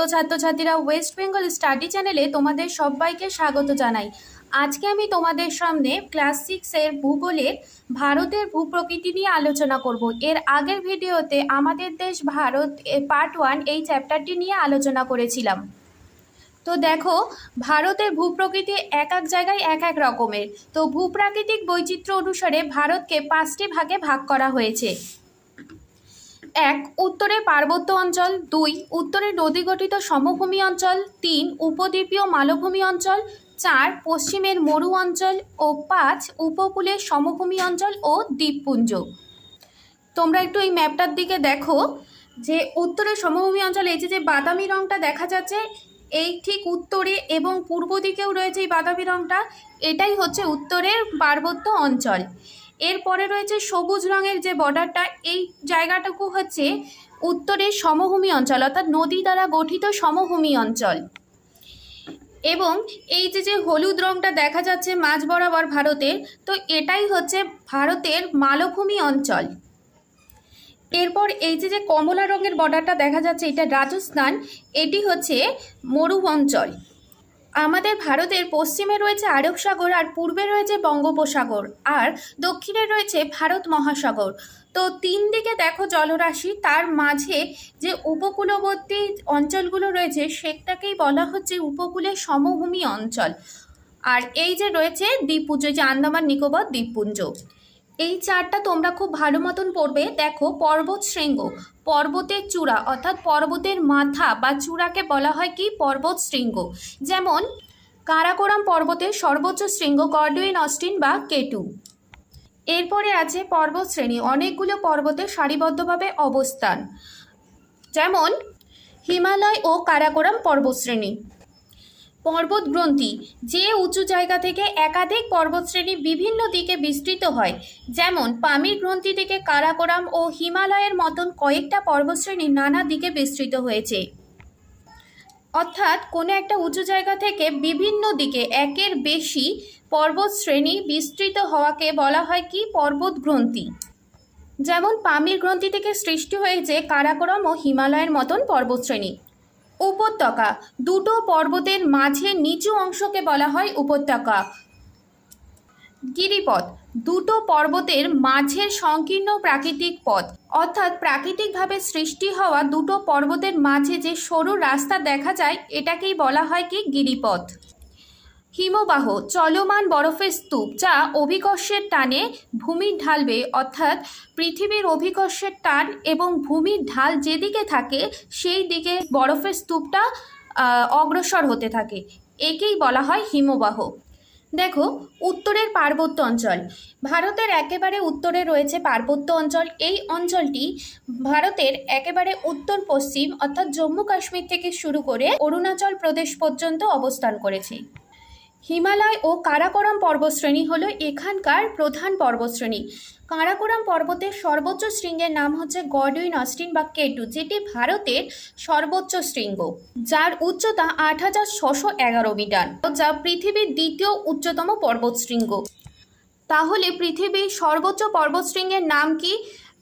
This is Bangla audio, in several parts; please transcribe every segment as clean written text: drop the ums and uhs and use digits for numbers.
প্রিয় ছাত্রছাত্রীরা, ওয়েস্ট বেঙ্গল স্টাডি চ্যানেলে তোমাদের সবাইকে স্বাগত জানাই। আজকে আমি তোমাদের সামনে ক্লাস 6-এর ভূগোলের ভারতের ভূপ্রকৃতি নিয়ে আলোচনা করব। এর আগের ভিডিওতে আমাদের দেশ ভারত পার্ট 1 এই চ্যাপ্টারটি নিয়ে আলোচনা করেছিলাম। তো দেখো, ভারতের ভূপ্রকৃতি এক এক জায়গায় এক এক রকমের। তো ভূপ্রাকৃতিক বৈচিত্র্য অনুসারে ভারতকে 5টি ভাগে ভাগ করা হয়েছে। 1. উত্তরে পার্বত্য অঞ্চল। 2. উত্তরে নদী গঠিত সমভূমি অঞ্চল। 3. উপদ্বীপীয় মালভূমি অঞ্চল। 4. পশ্চিমের মরু অঞ্চল ও 5. উপকূলের সমভূমি অঞ্চল ও দ্বীপপুঞ্জ। তোমরা একটু এই ম্যাপটার দিকে দেখো যে উত্তরের সমভূমি অঞ্চল, এই যে বাদামি রঙটা দেখা যাচ্ছে, এই ঠিক উত্তরে এবং পূর্ব দিকেও রয়েছে এই বাদামি রঙটা, এটাই হচ্ছে উত্তরের পার্বত্য অঞ্চল। এরপরে রয়েছে সবুজ রঙের যে বর্ডারটা, এই জায়গাটুকু হচ্ছে উত্তরের সমভূমি অঞ্চল, অর্থাৎ নদী দ্বারা গঠিত সমভূমি অঞ্চল। এবং এই যে হলুদ রঙটা দেখা যাচ্ছে মাঝ বরাবর ভারতের, তো এটাই হচ্ছে ভারতের মালভূমি অঞ্চল। এরপর এই যে কমলা রঙের বর্ডারটা দেখা যাচ্ছে, এটা রাজস্থান, এটি হচ্ছে মরু অঞ্চল। আমাদের ভারতের পশ্চিমে রয়েছে আরব সাগর, আর পূর্বে রয়েছে বঙ্গোপসাগর, আর দক্ষিণে রয়েছে ভারত মহাসাগর। তো 3 দিকে দেখো জলরাশি, তার মাঝে যে উপকূলবর্তী অঞ্চলগুলো রয়েছে সেটাকেই বলা হচ্ছে উপকূলের সমভূমি অঞ্চল। আর এই যে রয়েছে দ্বীপপুঞ্জ, যে আন্দামান নিকোবর দ্বীপপুঞ্জ। এই চারটা তোমরা খুব ভালো মতন পড়বে। দেখো, পর্বত শৃঙ্গ, পর্বতের চূড়া অর্থাৎ পর্বতের মাথা বা চূড়াকে বলা হয় কি পর্বত শৃঙ্গ। যেমন কারাকোরাম পর্বতের সর্বোচ্চ শৃঙ্গ গডউইন অস্টিন বা কেটু। এরপরে আছে পর্বত শ্রেণী, অনেকগুলো পর্বতের সারিবদ্ধভাবে অবস্থান, যেমন হিমালয় ও কারাকোরাম পর্বতশ্রেণী। পর্বত গ্রন্থি, যে উঁচু জায়গা থেকে একাধিক পর্বতশ্রেণী বিভিন্ন দিকে বিস্তৃত হয়, যেমন পামির গ্রন্থি থেকে কারাকোরাম ও হিমালয়ের মতন কয়েকটা পর্বতশ্রেণী নানা দিকে বিস্তৃত হয়েছে। অর্থাৎ কোনো একটা উঁচু জায়গা থেকে বিভিন্ন দিকে একের বেশি পর্বতশ্রেণী বিস্তৃত হওয়াকে বলা হয় কি পর্বত গ্রন্থি। যেমন পামির গ্রন্থি থেকে সৃষ্টি হয়েছে কারাকোরাম ও হিমালয়ের মতন পর্বতশ্রেণী। উপত্যকা, দুটো পর্বতের মাঝে নিচু অংশকে বলা হয় উপত্যকা। গিরিপথ, দুটো পর্বতের মাঝের সংকীর্ণ প্রাকৃতিক পথ, অর্থাৎ প্রাকৃতিকভাবে সৃষ্টি হওয়া দুটো পর্বতের মাঝে যে সরু রাস্তা দেখা যায় এটাকেই বলা হয় কি গিরিপথ। হিমবাহ, চলমান বরফের স্তূপ যা অভিকর্ষের টানে ভূমির ঢালবে, অর্থাৎ পৃথিবীর অভিকর্ষের টান এবং ভূমির ঢাল যেদিকে থাকে সেই দিকে বরফের স্তূপটা অগ্রসর হতে থাকে, একেই বলা হয় হিমবাহ। দেখো, উত্তরের পার্বত্য অঞ্চল, ভারতের একেবারে উত্তরে রয়েছে পার্বত্য অঞ্চল। এই অঞ্চলটি ভারতের একেবারে উত্তর পশ্চিম অর্থাৎ জম্মু কাশ্মীর থেকে শুরু করে অরুণাচল প্রদেশ পর্যন্ত অবস্থান করেছে। হিমালয় ও কারাকোরাম পর্বতশ্রেণী হলো এখানকার প্রধান পর্বতশ্রেণী। কারাকোরাম পর্বতের সর্বোচ্চ শৃঙ্গের নাম হচ্ছে গডউইন অস্টিন বা কেটু, যেটি ভারতের সর্বোচ্চ শৃঙ্গ, যার উচ্চতা 8611 মিটার, যা পৃথিবীর দ্বিতীয় উচ্চতম পর্বতশৃঙ্গ। তাহলে পৃথিবীর সর্বোচ্চ পর্বতশৃঙ্গের নাম কি?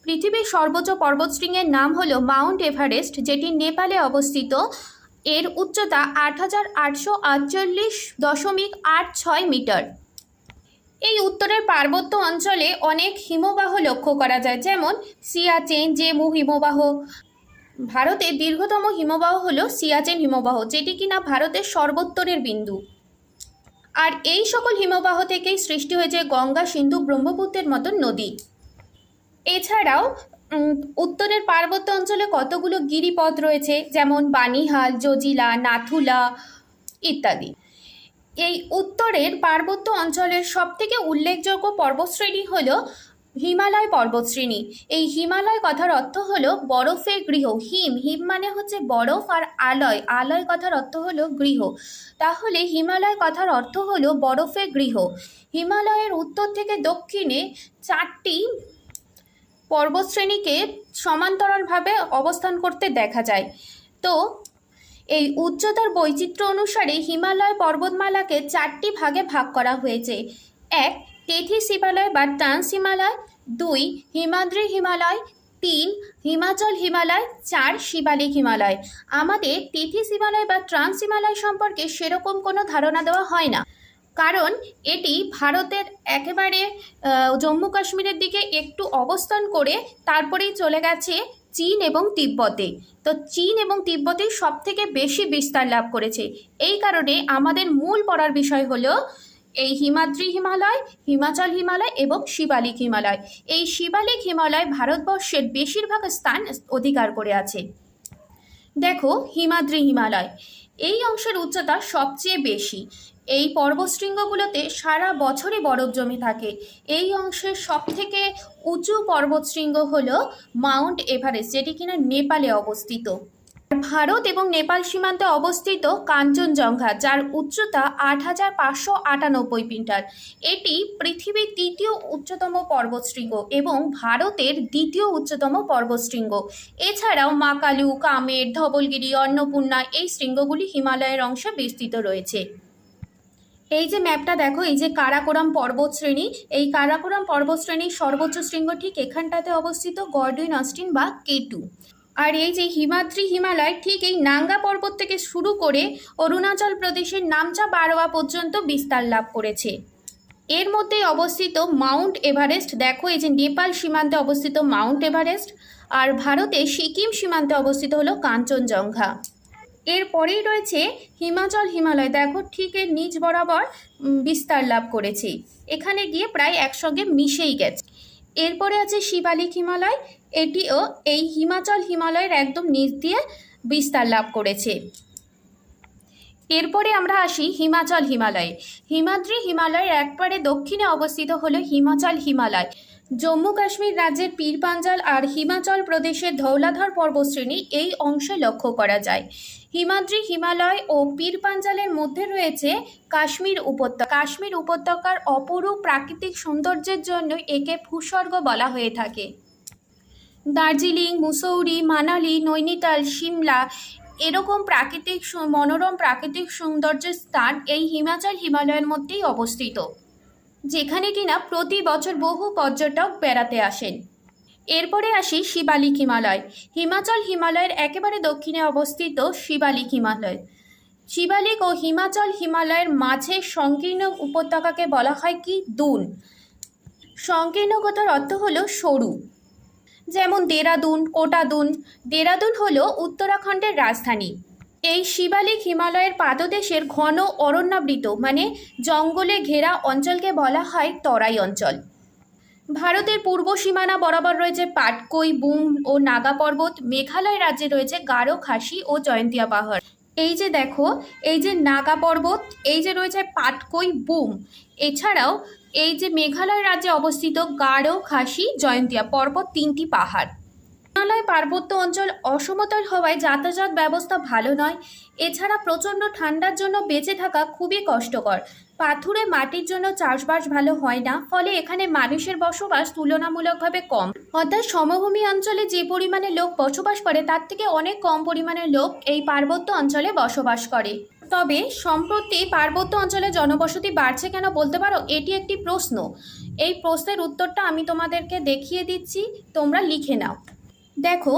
পৃথিবীর সর্বোচ্চ পর্বতশৃঙ্গের নাম হলো মাউন্ট এভারেস্ট, যেটি নেপালে অবস্থিত। এর উচ্চতা 8848.86 মিটার। এই উত্তরের পার্বত্য অঞ্চলে অনেক হিমবাহ লক্ষ্য করা যায়, যেমন সিয়াচেন জেমু হিমবাহ। ভারতের দীর্ঘতম হিমবাহ হলো সিয়াচেন হিমবাহ, যেটি কিনা ভারতের সর্বোত্তরের বিন্দু। আর এই সকল হিমবাহ থেকেই সৃষ্টি হয়েছে গঙ্গা, সিন্ধু, ব্রহ্মপুত্রের মতন নদী। এছাড়াও উত্তরের পার্বত্য অঞ্চলে কতগুলো গিরিপথ রয়েছে, যেমন বানিহাল, জজিলা, নাথুলা ইত্যাদি। এই উত্তরের পার্বত্য অঞ্চলের সবথেকে উল্লেখযোগ্য পর্বতশ্রেণী হল হিমালয় পর্বতশ্রেণী। এই হিমালয় কথার অর্থ হলো বরফের গৃহ। হিম হিম মানে হচ্ছে বরফ, আর আলয় আলয় কথার অর্থ হলো গৃহ। তাহলে হিমালয় কথার অর্থ হলো বরফের গৃহ। হিমালয়ের উত্তর থেকে দক্ষিণে 4টি পর্বতশ্রেণীকে সমান্তরালভাবে অবস্থান করতে দেখা যায়। তো এই উচ্চতার বৈচিত্র্য অনুসারে হিমালয় পর্বতমালাকে 4টি ভাগে ভাগ করা হয়েছে। 1. তেথিস হিমালয় বা ট্রান্স হিমালয়। 2. হিমাদ্রি হিমালয়। তিন, হিমাচল হিমালয়। চার, শিবালিক হিমালয়। আমাদের টেথিস হিমালয় বা ট্রান্স হিমালয় সম্পর্কে সেরকম কোনো ধারণা দেওয়া হয় না, কারণ এটি ভারতের একেবারে জম্মু কাশ্মীরের দিকে একটু অবস্থান করে তারপরেই চলে গেছে চীন এবং তিব্বতে। তো চীন এবং তিব্বতেই সব থেকে বেশি বিস্তার লাভ করেছে। এই কারণে আমাদের মূল পড়ার বিষয় হলো এই হিমাদ্রি হিমালয়, হিমাচল হিমালয় এবং শিবালিক হিমালয়। এই শিবালিক হিমালয় ভারতবর্ষের বেশিরভাগ স্থান অধিকার করে আছে। দেখো, হিমাদ্রি হিমালয় এই অংশের উচ্চতা সবচেয়ে বেশি। এই পর্বতশৃঙ্গগুলোতে সারা বছরই বরফ জমে থাকে। এই অংশের সবথেকে উঁচু পর্বতশৃঙ্গ হলো মাউন্ট এভারেস্ট, যেটি কিনা নেপালে অবস্থিত। ভারত এবং নেপাল সীমান্তে অবস্থিত কাঞ্চনজঙ্ঘা, যার উচ্চতা ৮,৫৯৮ মিটার। এটি পৃথিবীর তৃতীয় উচ্চতম পর্বতশৃঙ্গ এবং ভারতের দ্বিতীয় উচ্চতম পর্বতশৃঙ্গ। এছাড়াও মাকালু, কামের, ধবলগিরি, অন্নপূর্ণা এই শৃঙ্গগুলি হিমালয়ের অংশে বিস্তৃত রয়েছে। এই যে ম্যাপটা দেখো, এই যে কারাকোরাম পর্বতশ্রেণী, এই কারাকোরাম পর্বতশ্রেণীর সর্বোচ্চ শৃঙ্গ ঠিক এখানটাতে অবস্থিত, গডউইন অস্টিন বা K2। আর এই যে হিমাদ্রি হিমালয় ঠিক এই নাঙ্গা পর্বত থেকে শুরু করে অরুণাচল প্রদেশের নামচা বারোয়া পর্যন্ত বিস্তার লাভ করেছে। এর মধ্যেই অবস্থিত মাউন্ট এভারেস্ট। দেখো, এই যে নেপাল সীমান্তে অবস্থিত মাউন্ট এভারেস্ট, আর ভারতে সিকিম সীমান্তে অবস্থিত হলো কাঞ্চনজঙ্ঘা। এরপরেই রয়েছে হিমাচল হিমালয়। দেখো, ঠিক এর নিচ বরাবর বিস্তার লাভ করেছে, এখানে গিয়ে প্রায় একসঙ্গে মিশেই গেছে। এরপরে আছে শিবালিক হিমালয়, এটিও এই হিমাচল হিমালয়ের একদম নিচ দিয়ে বিস্তার লাভ করেছে। এরপরে আমরা আসি হিমাচল হিমালয়ে। হিমাদ্রি হিমালয়ের একবারে দক্ষিণে অবস্থিত হলো হিমাচল হিমালয়। জম্মু কাশ্মীর রাজ্যের পীরপাঞ্জাল আর হিমাচল প্রদেশের ধৌলাধর পর্বতশ্রেণী এই অংশে লক্ষ্য করা যায়। হিমাদ্রি হিমালয় ও পীরপাঞ্জালের মধ্যে রয়েছে কাশ্মীর উপত্যকা। কাশ্মীর উপত্যকার অপরূপ প্রাকৃতিক সৌন্দর্যের জন্য একে ভূস্বর্গ বলা হয়ে থাকে। দার্জিলিং, মুসৌরি, মানালি, নৈনিতাল, সিমলা এরকম মনোরম প্রাকৃতিক সৌন্দর্যের স্থান এই হিমাচল হিমালয়ের মধ্যেই অবস্থিত, যেখানে কিনা প্রতি বছর বহু পর্যটক বেড়াতে আসেন। এরপরে আসি শিবালিক হিমালয়। হিমাচল হিমালয়ের একেবারে দক্ষিণে অবস্থিত শিবালিক হিমালয়। শিবালিক ও হিমাচল হিমালয়ের মাঝে সংকীর্ণ উপত্যকাকে বলা হয় কি দুন। সংকীর্ণ কথার অর্থ হলো সরু, যেমন দেরাদুন, কোটাদুন। দেরাদুন হলো উত্তরাখণ্ডের রাজধানী। এই শিবালিক হিমালয়ের পাদদেশের ঘন অরণ্যাবৃত মানে জঙ্গলে ঘেরা অঞ্চলকে বলা হয় তরাই অঞ্চল। ভারতের পূর্ব সীমানা বরাবর রয়েছে পাটকই, বুম ও নাগা পর্বত। মেঘালয় রাজ্যে রয়েছে গারো, খাসি ও জয়ন্তিয়া পাহাড়। এই যে দেখো, এই যে নাগা পর্বত, এই যে রয়েছে পাটকই, বুম। এছাড়াও এই যে মেঘালয় রাজ্যে অবস্থিত গারো, খাসি, জয়ন্তিয়া পর্বত, তিনটি পাহাড়। হিমালয় পার্বত্য অঞ্চল অসমতল হওয়ায় যাতায়াত ব্যবস্থা ভালো নয়। এছাড়া প্রচণ্ড ঠান্ডার জন্য বেঁচে থাকা খুবই কষ্টকর। পাথুরে মাটির জন্য চাষবাস ভালো হয় না, ফলে এখানে মানুষের বসবাস তুলনামূলকভাবে কম। অর্থাৎ সমভূমি অঞ্চলে যে পরিমাণে লোক বসবাস করে তার থেকে অনেক কম পরিমাণে লোক এই পার্বত্য অঞ্চলে বসবাস করে। তবে সম্প্রতি পার্বত্য অঞ্চলে জনবসতি বাড়ছে কেন বলতে পারো? এটি একটি প্রশ্ন। এই প্রশ্নের উত্তরটা আমি তোমাদেরকে দেখিয়ে দিচ্ছি, তোমরা লিখে নাও। দেখো,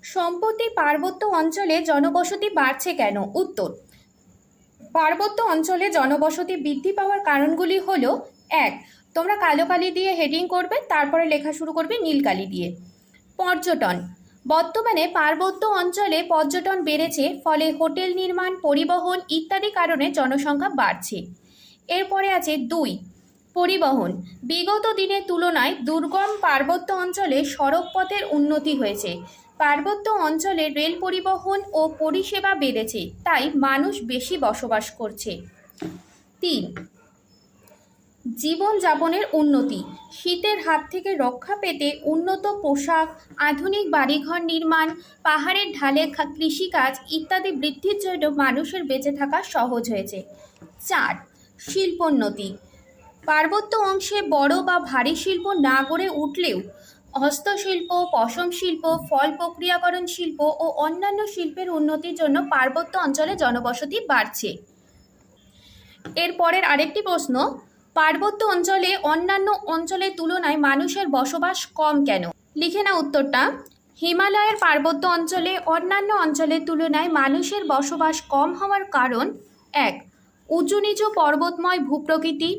সম্প্রতি পার্বত্য অঞ্চলে জনবসতি বাড়ছে কেন? উত্তর: পার্বত্য অঞ্চলে জনবসতি বৃদ্ধি পাওয়ার কারণগুলি হলো, এক, তোমরা কালো কালি দিয়ে হেডিং করবে, তারপরে লেখা শুরু করবে নীল কালি দিয়ে। পর্যটন। বর্তমানে পার্বত্য অঞ্চলে পর্যটন বেড়েছে, ফলে হোটেল নির্মাণ, পরিবহন ইত্যাদি কারণে জনসংখ্যা বাড়ছে। এরপরে আছে 2, পরিবহন। বিগত দিনের তুলনায় দুর্গম পার্বত্য অঞ্চলে সড়কপথের উন্নতি হয়েছে। পার্বত্য অঞ্চলে রেল পরিবহন ও পরিষেবা বেড়েছে, তাই মানুষ বেশি বসবাস করছে। 3, জীবনযাপনের উন্নতি। শীতের হাত থেকে রক্ষা পেতে উন্নত পোশাক, আধুনিক বাড়িঘর নির্মাণ, পাহাড়ের ঢালে কৃষিকাজ ইত্যাদি বৃদ্ধির জন্য মানুষের বেঁচে থাকা সহজ হয়েছে। 4, শিল্পোন্নতি। পার্বত্য অংশে বড় বা ভারী শিল্প না গড়ে উঠলেও হস্তশিল্প, পশম শিল্প, ফল প্রক্রিয়াকরণ শিল্প ও অন্যান্য শিল্পের উন্নতির জন্য পার্বত্য অঞ্চলে জনবসতি বাড়ছে। এরপরের আরেকটি প্রশ্ন, পার্বত্য অঞ্চলে অন্যান্য অঞ্চলের তুলনায় মানুষের বসবাস কম কেন? লিখে নাও উত্তরটা। হিমালয়ের পার্বত্য অঞ্চলে অন্যান্য অঞ্চলের তুলনায় মানুষের বসবাস কম হওয়ার কারণ: 1. উঁচু নিচু পর্বতময় ভূপ্রকৃতি।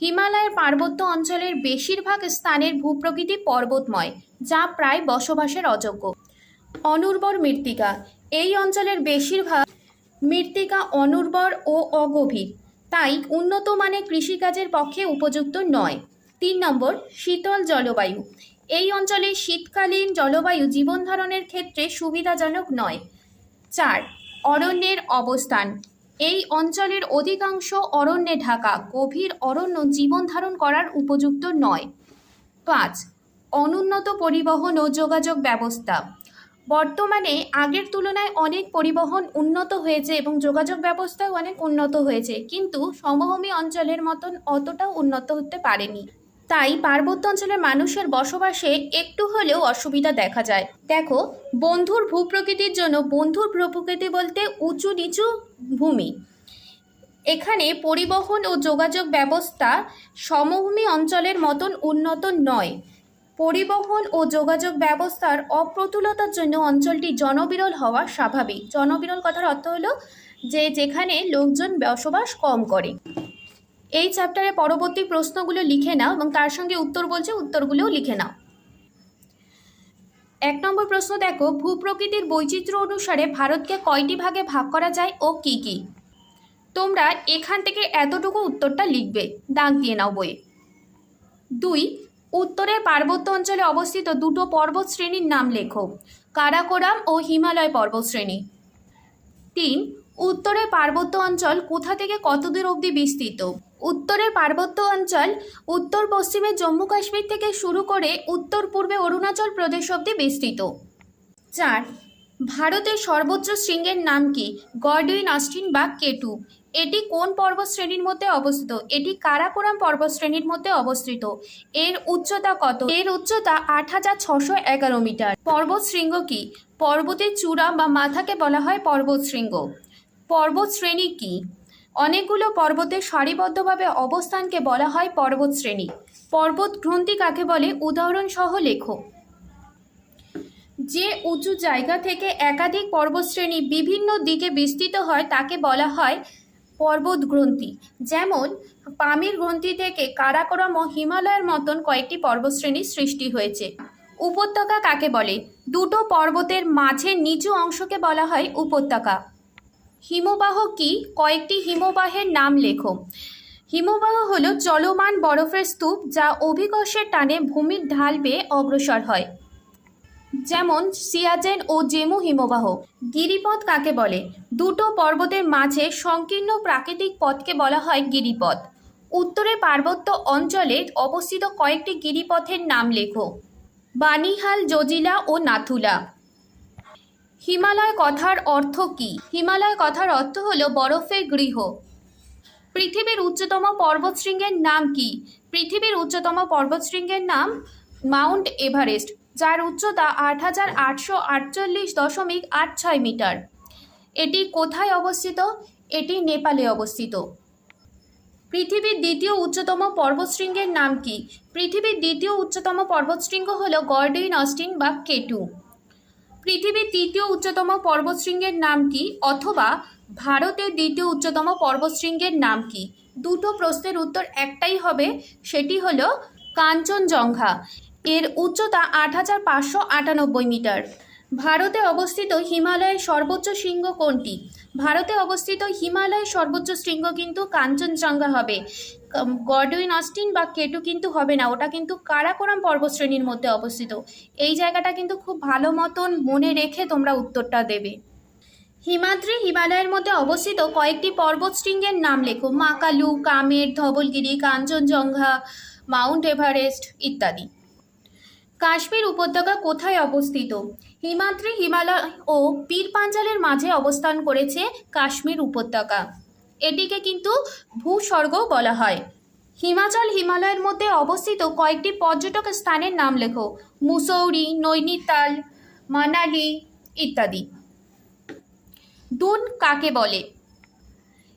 হিমালয়ের পার্বত্য অঞ্চলের বেশিরভাগ স্থানের ভূপ্রকৃতি পর্বতময়, যা প্রায় বসবাসের অযোগ্য। অনুর্বর মৃত্তিকা। এই অঞ্চলের বেশিরভাগ মৃত্তিকা অনুর্বর ও অগভীর, তাই উন্নত মানের কৃষিকাজের পক্ষে উপযুক্ত নয়। 3 নম্বর, শীতল জলবায়ু। এই অঞ্চলের শীতকালীন জলবায়ু জীবনধারণের ক্ষেত্রে সুবিধাজনক নয়। 4. অরণ্যের অবস্থান। এই অঞ্চলের অধিকাংশ অরণ্যে ঢাকা, গভীর অরণ্য জীবনধারণ করার উপযুক্ত নয়। 5. অনুন্নত পরিবহন ও যোগাযোগ ব্যবস্থা। বর্তমানে আগের তুলনায় অনেক পরিবহন উন্নত হয়েছে এবং যোগাযোগ ব্যবস্থাও অনেক উন্নত হয়েছে, কিন্তু সমভূমি অঞ্চলের মতন অতটাও উন্নত হতে পারেনি। তাই পার্বত্য অঞ্চলের মানুষের বসবাসে একটু হলেও অসুবিধা দেখা যায়। দেখো, বন্ধুর ভূপ্রকৃতির জন্য, বন্ধুর ভূপ্রকৃতি বলতে উঁচু নিচু ভূমি, এখানে পরিবহন ও যোগাযোগ ব্যবস্থা সমভূমি অঞ্চলের মতন উন্নত নয়। পরিবহন ও যোগাযোগ ব্যবস্থার অপ্রতুলতার জন্য অঞ্চলটি জনবিরল হওয়া স্বাভাবিক। জনবিরল কথার অর্থ হলো যে যেখানে লোকজন বসবাস কম করে। এই চ্যাপ্টারের পরবর্তী প্রশ্নগুলো লিখে নাও এবং তার সঙ্গে উত্তর বলছে, উত্তরগুলোও লিখে নাও। 1 নম্বর প্রশ্ন দেখো, ভূপ্রকৃতির বৈচিত্র্য অনুসারে ভারতকে কয়টি ভাগে ভাগ করা যায় ও কি কি? তোমরা এখান থেকে এতটুকু উত্তরটা লিখবে, দাগ দিয়ে নাও বইয়ে। 2. উত্তরের পার্বত্য অঞ্চলে অবস্থিত দুটো পর্বত শ্রেণীর নাম লেখো। কারাকোরাম ও হিমালয় পর্বতশ্রেণী। 3. উত্তরের পার্বত্য অঞ্চল কোথা থেকে কত দূর অবধি বিস্তৃত? উত্তরের পার্বত্য অঞ্চল উত্তর পশ্চিমে জম্মু কাশ্মীর থেকে শুরু করে উত্তর পূর্বে অরুণাচল প্রদেশ অবধি বিস্তৃত। 4. ভারতের সর্বোচ্চ শৃঙ্গের নাম কি? গডউইন অস্টিন বা কেটু। এটি কোন পর্বত শ্রেণীর মধ্যে অবস্থিত? এটি কারাকোরাম পর্বত শ্রেণীর মধ্যে অবস্থিত। এর উচ্চতা কত? এর উচ্চতা 8611 মিটার। পর্বত শৃঙ্গ কি? পর্বতের চূড়া বা মাথাকে বলা হয় পর্বত শৃঙ্গ। পর্বত শ্রেণী কি? অনেকগুলো পর্বতের সারিবদ্ধভাবে অবস্থানকে বলা হয় পর্বত শ্রেণী। পর্বত গ্রন্থি কাকে বলে? উদাহরণ সহ লেখো। যে উঁচু জায়গা থেকে একাধিক পর্বতশ্রেণী বিভিন্ন দিকে বিস্তৃত হয় তাকে বলা হয় পর্বত গ্রন্থি। যেমন পামির গ্রন্থি থেকে কারাকোরাম ও হিমালয়ের মতন কয়েকটি পর্বতশ্রেণীর সৃষ্টি হয়েছে। উপত্যকা কাকে বলে? দুটো পর্বতের মাঝে নিচু অংশকে বলা হয় উপত্যকা। হিমবাহ কি? কয়েকটি হিমবাহের নাম লেখো। হিমবাহ হলো চলমান বরফের স্তূপ যা অভিকর্ষের টানে ভূমির ঢাল বেয়ে অগ্রসর হয়, যেমন সিয়াচেন ও জেমু হিমবাহ। গিরিপথ কাকে বলে? দুটো পর্বতের মাঝে সংকীর্ণ প্রাকৃতিক পথকে বলা হয় গিরিপথ। উত্তরে পার্বত্য অঞ্চলে অবস্থিত কয়েকটি গিরিপথের নাম লেখো। বানিহাল, জজিলা ও নাথুলা। হিমালয় কথার অর্থ কি? হিমালয় কথার অর্থ হলো বরফের গৃহ। পৃথিবীর উচ্চতম পর্বতশৃঙ্গের নাম কি? পৃথিবীর উচ্চতম পর্বতশৃঙ্গের নাম মাউন্ট এভারেস্ট, যার উচ্চতা 8848.86 মিটার। এটি কোথায় অবস্থিত? এটি নেপালে অবস্থিত। পৃথিবীর দ্বিতীয় উচ্চতম পর্বতশৃঙ্গের নাম কি? পৃথিবীর দ্বিতীয় উচ্চতম পর্বতশৃঙ্গ হল গডউইন অস্টিন বা কেটু। পৃথিবীর তৃতীয় উচ্চতম পর্বতশৃঙ্গের নাম কি? অথবা ভারতের দ্বিতীয় উচ্চতম পর্বতশৃঙ্গের নাম কি? দুটো প্রশ্নের উত্তর একটাই হবে, সেটি হলো কাঞ্চনজঙ্ঘা। এর উচ্চতা 8598 মিটার। ভারতে অবস্থিত হিমালয়ের সর্বোচ্চ শৃঙ্গ কোনটি? ভারতে অবস্থিত হিমালয়ের সর্বোচ্চ শৃঙ্গ কিন্তু কাঞ্চনজঙ্ঘা হবে। গডউইন অস্টিন বা কেটু কিন্তু হবে না, ওটা কিন্তু কারাকোরাম পর্বতশ্রেণীর মধ্যে অবস্থিত। এই জায়গাটা কিন্তু খুব ভালো মতন মনে রেখে তোমরা উত্তরটা দেবে। হিমাদ্রি হিমালয়ের মধ্যে অবস্থিত কয়েকটি পর্বতশৃঙ্গের নাম লেখো। মাকালু, কামের, ধবলগিরি, কাঞ্চনজঙ্ঘা, মাউন্ট এভারেস্ট ইত্যাদি। কাশ্মীর উপত্যকা কোথায় অবস্থিত? হিমাদ্রি হিমালয় ও পীর পাঞ্জালের মাঝে অবস্থান করেছে কাশ্মীর উপত্যকা। এটিকে কিন্তু ভূস্বর্গ বলা হয়। হিমাচল হিমালয়ের মধ্যে অবস্থিত কয়েকটি পর্যটক স্থানের নাম লেখো। মুসৌরি, নৈনিতাল, মানালি ইত্যাদি। দুন কাকে বলে?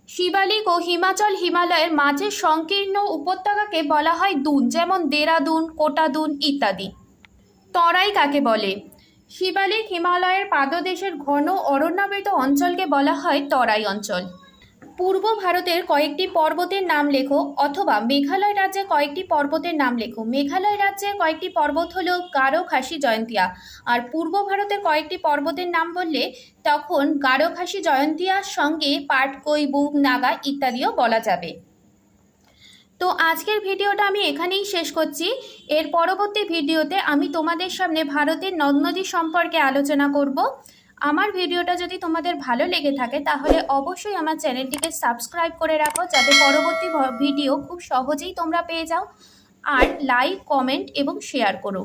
শিবালিক ও হিমাচল হিমালয়ের মাঝে সংকীর্ণ উপত্যকাকে বলা হয় দুন, যেমন দেরাদুন, কোটাদুন ইত্যাদি। তরাই কাকে বলে? শিবালিক হিমালয়ের পাদদেশের ঘন অরণ্যাবৃত অঞ্চলকে বলা হয় তরাই অঞ্চল। পূর্ব ভারতের কয়েকটি পর্বতের নাম লেখো, অথবা মেঘালয় রাজ্যের কয়েকটি পর্বতের নাম লেখো। মেঘালয় রাজ্যের কয়েকটি পর্বত হলো গারো, খাসি, জয়ন্তিয়া। আর পূর্ব ভারতের কয়েকটি পর্বতের নাম বললে তখন গারো, খাসি, জয়ন্তিয়ার সঙ্গে পাটকই, বুক, নাগা ইত্যাদিও বলা যাবে। তো আজকের ভিডিওটা আমি এখানেই শেষ করছি। এর পরবর্তী ভিডিওতে আমি তোমাদের সামনে ভারতের নদ নদী সম্পর্কে আলোচনা করব। আমার ভিডিওটা যদি তোমাদের ভালো লেগে থাকে তাহলে অবশ্যই আমার চ্যানেলটিকে সাবস্ক্রাইব করে রাখো, যাতে পরবর্তী ভিডিও খুব সহজেই তোমরা পেয়ে যাও। আর লাইক, কমেন্ট এবং শেয়ার করো।